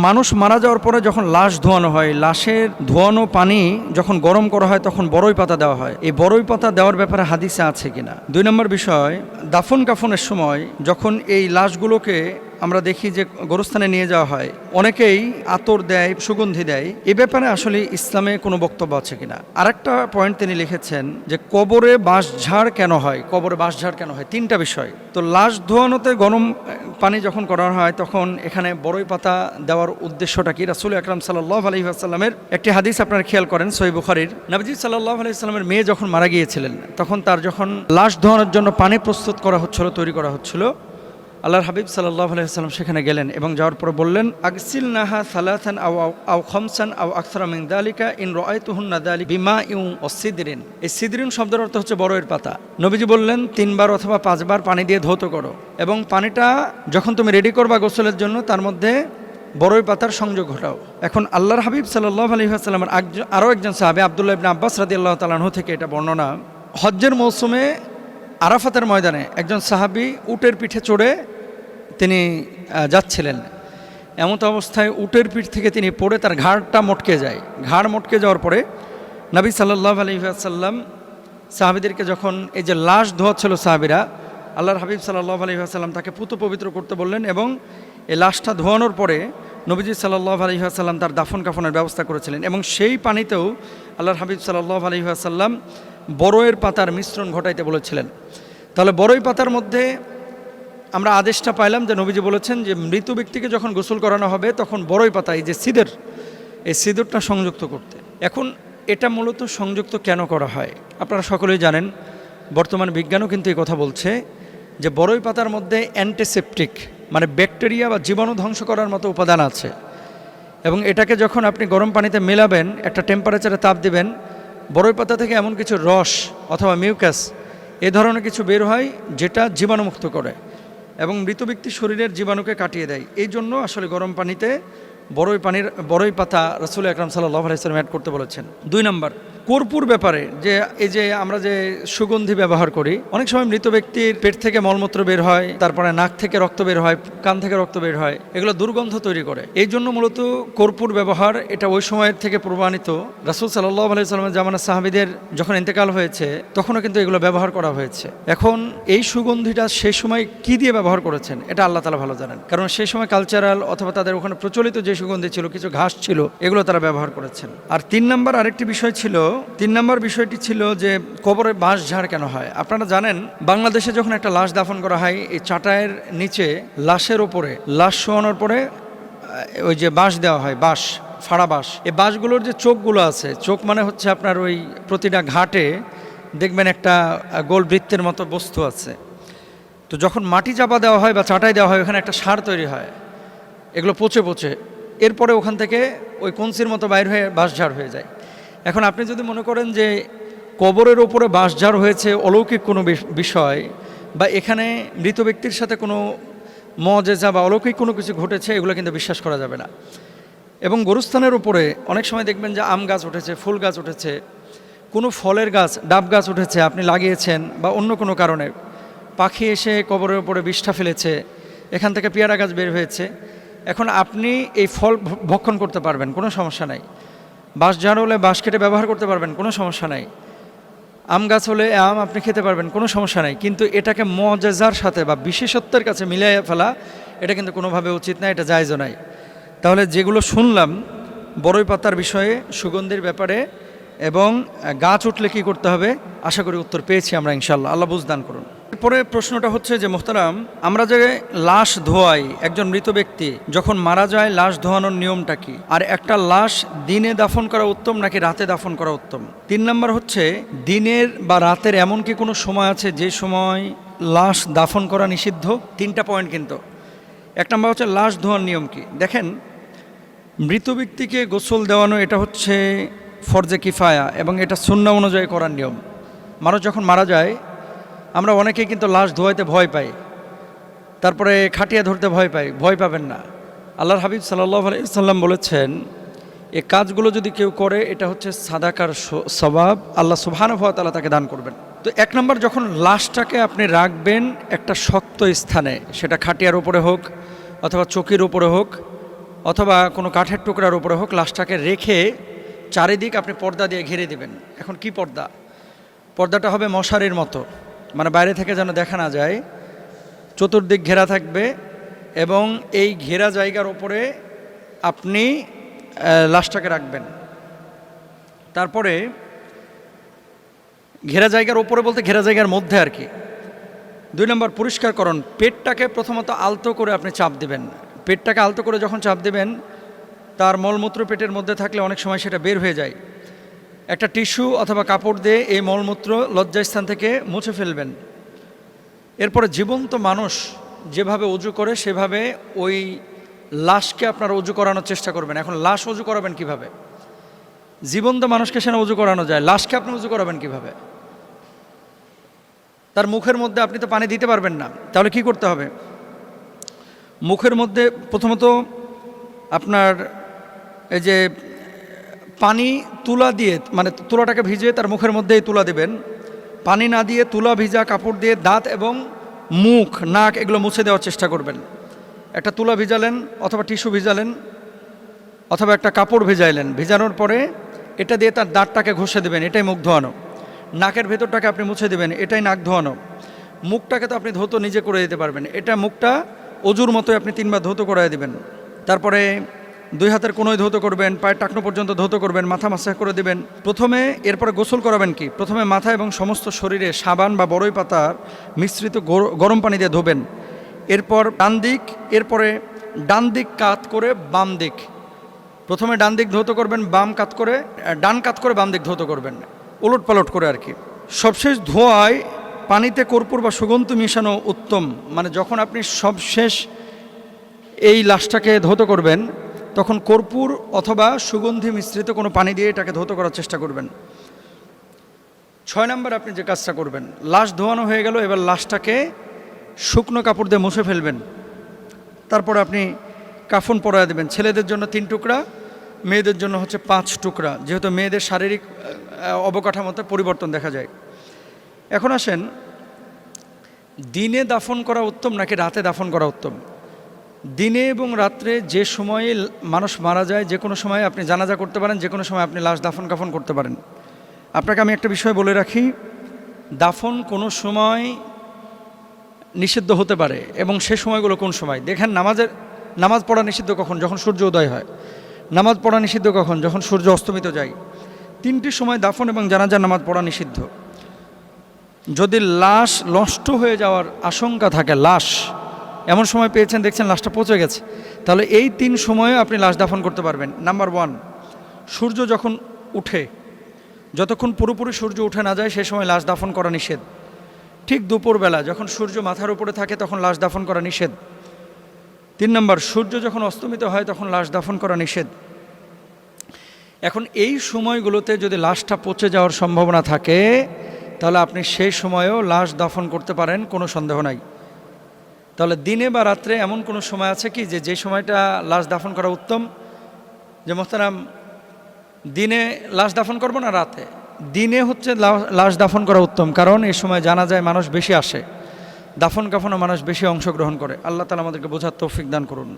মানুষ মারা যাওয়ার পরে যখন লাশ ধোয়ানো হয়, লাশের ধোয়ানো পানি যখন গরম করা হয় তখন বড়ই পাতা দেওয়া হয়। এই বড়ই পাতা দেওয়ার ব্যাপারে হাদিসে আছে কিনা। 2 নম্বর বিষয়, দাফন কাফনের সময় যখন এই লাশগুলোকে আমরা দেখি যে গোরস্থানে নিয়ে যাওয়া হয়, অনেকেই আতর দেয়, সুগন্ধি দেয়। এ ব্যাপারে আসলে ইসলামে কোনো বক্তব্য আছে কিনা। আরেকটা পয়েন্ট তিনি লিখেছেন যে কবরে বাঁশঝাড় কেন হয়, কবরে বাঁশঝাড় কেন হয়, 3টা বিষয়। তো লাশ ধোয়ানোতে গরম পানি যখন করা হয় তখন এখানে বড়ই পাতা দেওয়ার উদ্দেশ্যটা কি। রাসূল আকরাম সাল্লাল্লাহু আলাইহি ওয়াসাল্লামের একটি হাদিস আপনারা খেয়াল করেন, সহিহ বুখারীর। নবীজি সাল্লাল্লাহু আলাইহি ওয়াসাল্লামের মেয়ে যখন মারা গিয়েছিলেন তখন তার যখন লাশ ধোয়ানোর জন্য পানি প্রস্তুত করা হচ্ছিল, তৈরি করা হচ্ছিল, আল্লাহর হাবিব সাল্লাল্লাহু আলাইহি ওয়াসাল্লাম সেখানে গেলেন এবং যাওয়ার পরে বললেন, আগসিলনাহা সালাসান আও খামসান আও আকসারা মিন যালিকা ইন রাআইতুহুন্না যালিকা বিমাইন ওয়াসিদরিন। এই সিদরিন শব্দের অর্থ হচ্ছে বড়ইয়ের পাতা। নবীজি বললেন 3 বার অথবা 5 বার পানি দিয়ে ধৌত করো এবং পানিটা যখন তুমি রেডি করবা গোসলের জন্য তার মধ্যে বড়ই পাতার সংযোগ ঘটাও। এখন আল্লাহর হাবিব সাল্লাল্লাহু আলাইহি ওয়াসাল্লামের আরও একজন সাহাবী আব্দুল্লাহ ইবনে আব্বাস রাদিয়াল্লাহু তাআলা আনহু থেকে এটা বর্ণনা, হজ্জের মৌসুমে আরাফাতের ময়দানে একজন সাহাবী উটের পিঠে চড়ে তিনি যাচ্ছিলেন। এমত অবস্থায় উটের পিঠ থেকে তিনি পড়ে তার ঘাড়টা মটকে যায়। ঘাড় মটকে যাওয়ার পরে নবী সাল্লাল্লাহু আলাইহি ওয়াসাল্লাম সাহাবীদেরকে যখন এই যে লাশ ধোয়াচ্ছিল সাহাবীরা, আল্লাহর হাবিব সাল্লাল্লাহু আলাইহি ওয়াসাল্লাম তাকে পুত পবিত্র করতে বললেন এবং এই লাশটা ধোয়ানোর পরে নবীজি সাল্লাল্লাহু আলাইহি ওয়াসাল্লাম তার দাফন কাফনের ব্যবস্থা করেছিলেন এবং সেই পানিতেও আল্লাহর হাবিব সাল্লাল্লাহু আলাইহি ওয়াসাল্লাম বড়ইয়ের পাতার মিশ্রণ ঘটাইতে বলেছিলেন। তাহলে বড়ই পাতার মধ্যে আমরা আদেশটা পাইলাম যে নবীজি বলেছেন যে মৃত ব্যক্তিকে যখন গোসল করানো হবে তখন বড়ই পাতা, এই যে সিদর, এই সিদরটা সংযুক্ত করতে। এখন এটা মূলত সংযুক্ত কেন করা হয় আপনারা সকলেই জানেন। বর্তমান বিজ্ঞানও কিন্তু এই কথা বলছে যে বড়ই পাতার মধ্যে অ্যান্টিসেপটিক মানে ব্যাকটেরিয়া বা জীবাণু ধ্বংস করার মতো উপাদান আছে এবং এটাকে যখন আপনি গরম পানিতে মেলাবেন, একটা টেম্পারেচারে তাপ দিবেন, বড়ই পাতা থেকে এমন কিছু রস অথবা মিউকাস এ ধরনের কিছু বের হয় যেটা জীবাণুমুক্ত করে এবং মৃত ব্যক্তির শরীরের জীবাণুকে কাটিয়ে দেয়। এই জন্য আসলে গরম পানিতে বড়ই পাতা রাসূল আকরাম সাল্লাল্লাহু আলাইহি ওয়াসাল্লাম অ্যাড করতে বলেছেন। 2 নম্বর, কর্পূর ব্যাপারে যে এই যে আমরা যে সুগন্ধি ব্যবহার করি, অনেক সময় মৃত ব্যক্তির পেট থেকে মলমূত্র বের হয়, তারপরে নাক থেকে রক্ত বের হয়, কান থেকে রক্ত বের হয়, এগুলো দুর্গন্ধ তৈরি করে। এই জন্য মূলত কর্পূর ব্যবহার এটা ওই সময়ের থেকে প্রমাণিত। রাসূল সাল্লাল্লাহু আলাইহি ওয়াসাল্লামের জামানার সাহাবীদের যখন ইন্তেকাল হয়েছে তখনও কিন্তু এগুলো ব্যবহার করা হয়েছে। এখন এই সুগন্ধিটা সেই সময় কি দিয়ে ব্যবহার করেছেন এটা আল্লাহ তাআলা ভালো জানেন, কারণ সেই সময় কালচারাল অথবা তাদের ওখানে প্রচলিত যে সুগন্ধি ছিল, কিছু ঘাস ছিল, এগুলো তারা ব্যবহার করেছেন। আর 3 নম্বর আরেকটি বিষয় ছিল, 3 নম্বর বিষয়টি ছিল যে কবরে বাঁশঝাড় কেন হয়। আপনারা জানেন বাংলাদেশে যখন একটা লাশ দাফন করা হয়, এই চাটায়ের নিচে লাশের ওপরে লাশ শোয়ানোর পরে ওই যে বাঁশ দেওয়া হয়, বাঁশ, ফাড়া বাঁশ। এই বাঁশগুলোর যে চোখগুলো আছে, চোখ মানে হচ্ছে আপনার ওই প্রতিটা ঘাটে দেখবেন একটা গোল বৃত্তের মতো বস্তু আছে। তো যখন মাটি চাপা দেওয়া হয় বা চাটাই দেওয়া হয় ওখানে একটা সার তৈরি হয়, এগুলো পচে পচে এরপরে ওখান থেকে ওই কঞ্চির মতো বাইর হয়ে বাঁশঝাড় হয়ে যায়। এখন আপনি যদি মনে করেন যে কবরের ওপরে বাঁশঝাড় হয়েছে অলৌকিক কোনো বিষয় বা এখানে মৃত ব্যক্তির সাথে কোনো মুআজিজা বা অলৌকিক কোনো কিছু ঘটেছে, এগুলো কিন্তু বিশ্বাস করা যাবে না। এবং গোরস্থানের উপরে অনেক সময় দেখবেন যে আম গাছ উঠেছে, ফুল গাছ উঠেছে, কোনো ফলের গাছ, ডাব গাছ উঠেছে, আপনি লাগিয়েছেন বা অন্য কোনো কারণে পাখি এসে কবরের উপরে বিষ্ঠা ফেলেছে, এখান থেকে পেয়ারা গাছ বের হয়েছে। এখন আপনি এই ফল ভক্ষণ করতে পারবেন, কোনো সমস্যা নাই। বাঁশঝাড় হলে বাঁশ কেটে ব্যবহার করতে পারবেন, কোনো সমস্যা নাই। আম গাছ হলে আম আপনি খেতে পারবেন, কোনো সমস্যা নাই। কিন্তু এটাকে মুআজিজার সাথে বা বিশেষত্বের কাছে মিলিয়ে ফেলা এটা কিন্তু কোনোভাবে উচিত না, এটা জায়েজও নাই। তাহলে যেগুলো শুনলাম বড়ই পাতার বিষয়ে, সুগন্ধির ব্যাপারে এবং গাছ উঠলে কী করতে হবে, আশা করি উত্তর পেয়েছি আমরা ইনশাআল্লাহ। আল্লাহ বুঝদান করুন। এরপরে প্রশ্নটা হচ্ছে যে মোহতারাম, আমরা যে লাশ ধোয়াই, একজন মৃত ব্যক্তি যখন মারা যায় লাশ ধোয়ানোর নিয়মটা কি, আর একটা লাশ দিনে দাফন করা উত্তম নাকি রাতে দাফন করা উত্তম। 3 নম্বর হচ্ছে দিনের বা রাতের এমন কি কোনো সময় আছে যে সময় লাশ দাফন করা নিষিদ্ধ। 3টা পয়েন্ট কিন্তু। 1 নম্বর হচ্ছে লাশ ধোয়ার নিয়ম কি। দেখেন, মৃত ব্যক্তিকে গোসল দেওয়ানো এটা হচ্ছে ফরজে কিফায়া এবং এটা সুন্নাহ অনুযায়ী করার নিয়ম। মানুষ যখন মারা যায় আমরা অনেকেই কিন্তু লাশ ধোয়াইতে ভয় পাই, তারপরে খাটিয়া ধরতে ভয় পাই। ভয় পাবেন না। আল্লাহর হাবিব সাল্লাল্লাহু আলাইহি ওয়াসাল্লাম বলেছেন এই কাজগুলো যদি কেউ করে এটা হচ্ছে সাদাকার সওয়াব, আল্লাহ সুবহানাহু ওয়া তাআলা তাকে দান করবেন। তো 1 নম্বর, যখন লাশটাকে আপনি রাখবেন একটা শক্ত স্থানে, সেটা খাটিয়ার উপরে হোক অথবা চৌকির উপরে হোক অথবা কোনো কাঠের টুকরার উপরে হোক লাশটাকে রেখে চারিদিক আপনি পর্দা দিয়ে ঘিরে দিবেন। এখন কি পর্দা? পর্দাটা হবে মশারির মতো, মানে বাইরে থেকে যেন দেখা না যায়, চতুর্দিক ঘেরা থাকবে এবং এই ঘেরা জায়গার উপরে আপনি লাশটাকে রাখবেন। তারপরে ঘেরা জায়গার উপরে বলতে ঘেরা জায়গার মধ্যে আর কি। 2 নম্বর পরিষ্কারকরণ, পেটটাকে প্রথমত আলতো করে আপনি চাপ দিবেন। পেটটাকে আলতো করে যখন চাপ দিবেন, তার মলমূত্র পেটের মধ্যে থাকলে অনেক সময় সেটা বের হয়ে যায়। একটা টিস্যু অথবা কাপড় দিয়ে এই মলমূত্র লজ্জাস্থান থেকে মুছে ফেলবেন। এরপরে জীবন্ত মানুষ যেভাবে অজু করে সেভাবে ওই লাশকে আপনারা অজু করানোর চেষ্টা করবেন। এখন লাশ অজু করাবেন কিভাবে? জীবন্ত মানুষকে সেনা অজু করানো যায়, লাশকে আপনি অজু করাবেন কিভাবে? তার মুখের মধ্যে আপনি তো পানি দিতে পারবেন না, তাহলে কি করতে হবে? মুখের মধ্যে প্রথমত আপনার এই যে পানি তুলা দিয়ে, মানে তুলাটাকে ভিজিয়ে তার মুখের মধ্যেই তুলা দেবেন। পানি না দিয়ে তুলা ভিজা কাপড় দিয়ে দাঁত এবং মুখ, নাক এগুলো মুছে দেওয়ার চেষ্টা করবেন। একটা তুলা ভিজালেন অথবা টিস্যু ভিজালেন অথবা একটা কাপড় ভিজাইলেন, ভিজানোর পরে এটা দিয়ে তার দাঁতটাকে ঘষে দেবেন, এটাই মুখ ধোয়ানো। নাকের ভেতরটাকে আপনি মুছে দেবেন, এটাই নাক ধোয়ানো। মুখটাকে তো আপনি ধৌত নিজে করে দিতে পারবেন, এটা মুখটা অজুর মতোই আপনি 3 বার ধৌত করাই দেবেন। তারপরে 2 হাতের কোনোই ধৌত করবেন, পায়ের টাকনো পর্যন্ত ধৌত করবেন, মাথা মাসাজ করে দেবেন প্রথমে। এরপরে গোসল করাবেন কি? প্রথমে মাথা এবং সমস্ত শরীরে সাবান বা বড়ই পাতার মিশ্রিত গরম পানি দিয়ে ধোবেন। এরপর ডান দিক, এরপরে ডান দিক কাত করে বাম দিক, প্রথমে ডান দিক ধৌত করবেন, বাম কাত করে ডান কাত করে বাম দিক ধৌত করবেন, ওলট পালট করে আর কি। সবশেষ ধোয়ায় পানিতে কর্পূর বা সুগন্ধ মিশানো উত্তম। মানে যখন আপনি সবশেষ এই লাশটাকে ধৌত করবেন তখন কর্পূর অথবা সুগন্ধি মিশ্রিত কোনো পানি দিয়ে এটাকে ধৌত করার চেষ্টা করবেন। 6 নম্বর আপনি যে কাজটা করবেন, লাশ ধোয়ানো হয়ে গেল, এবার লাশটাকে শুকনো কাপড় দিয়ে মুছে ফেলবেন। তারপর আপনি কাফন পরায় দেবেন। ছেলেদের জন্য 3 টুকরা, মেয়েদের জন্য হচ্ছে 5 টুকরা, যেহেতু মেয়েদের শারীরিক অবকাঠামোতে পরিবর্তন দেখা যায়। এখন আসেন, দিনে দাফন করা উত্তম নাকি রাতে দাফন করা উত্তম? দিনে এবং রাত্রে যে সময়ে মানুষ মারা যায়, যে কোনো সময় আপনি জানাজা করতে পারেন, যে কোনো সময় আপনি লাশ দাফন কাফন করতে পারেন। আপনাকে আমি একটা বিষয় বলে রাখি, দাফন কোনো সময় নিষিদ্ধ হতে পারে এবং সে সময়গুলো কোন সময় দেখেন। নামাজ পড়া নিষিদ্ধ কখন? যখন সূর্য উদয় হয়। নামাজ পড়া নিষিদ্ধ কখন? যখন সূর্য অস্তমিত যায়। 3টি সময় দাফন এবং জানাজার নামাজ পড়া নিষিদ্ধ। যদি লাশ নষ্ট হয়ে যাওয়ার আশঙ্কা থাকে, লাশ এমন সময় পেয়েছেন দেখছেন লাশটা পচে গেছে, তাহলে এই 3 সময়ে আপনি লাশ দাফন করতে পারবেন। নাম্বার 1, সূর্য যখন উঠে, যতক্ষণ পুরোপুরি সূর্য উঠে না যায় সে সময় লাশ দাফন করা নিষেধ। ঠিক দুপুরবেলা যখন সূর্য মাথার উপরে থাকে তখন লাশ দাফন করা নিষেধ। 3 নম্বর, সূর্য যখন অস্তমিত হয় তখন লাশ দাফন করা নিষেধ। এখন এই সময়গুলোতে যদি লাশটা পচে যাওয়ার সম্ভাবনা থাকে তাহলে আপনি সেই সময়েও লাশ দাফন করতে পারেন, কোনো সন্দেহ নাই। তাহলে দিনে বা রাত্রে এমন কোনো সময় আছে কি যে সময়টা লাশ দাফন করা উত্তম? যে মোহতারাম, দিনে লাশ দাফন করবো না রাতে? দিনে হচ্ছে লাশ দাফন করা উত্তম, কারণ এই সময় জানা যায় মানুষ বেশি আসে, দাফন কাফনও মানুষ বেশি অংশগ্রহণ করে। আল্লাহ তাআলা আমাদেরকে বোঝার তৌফিক দান করুন।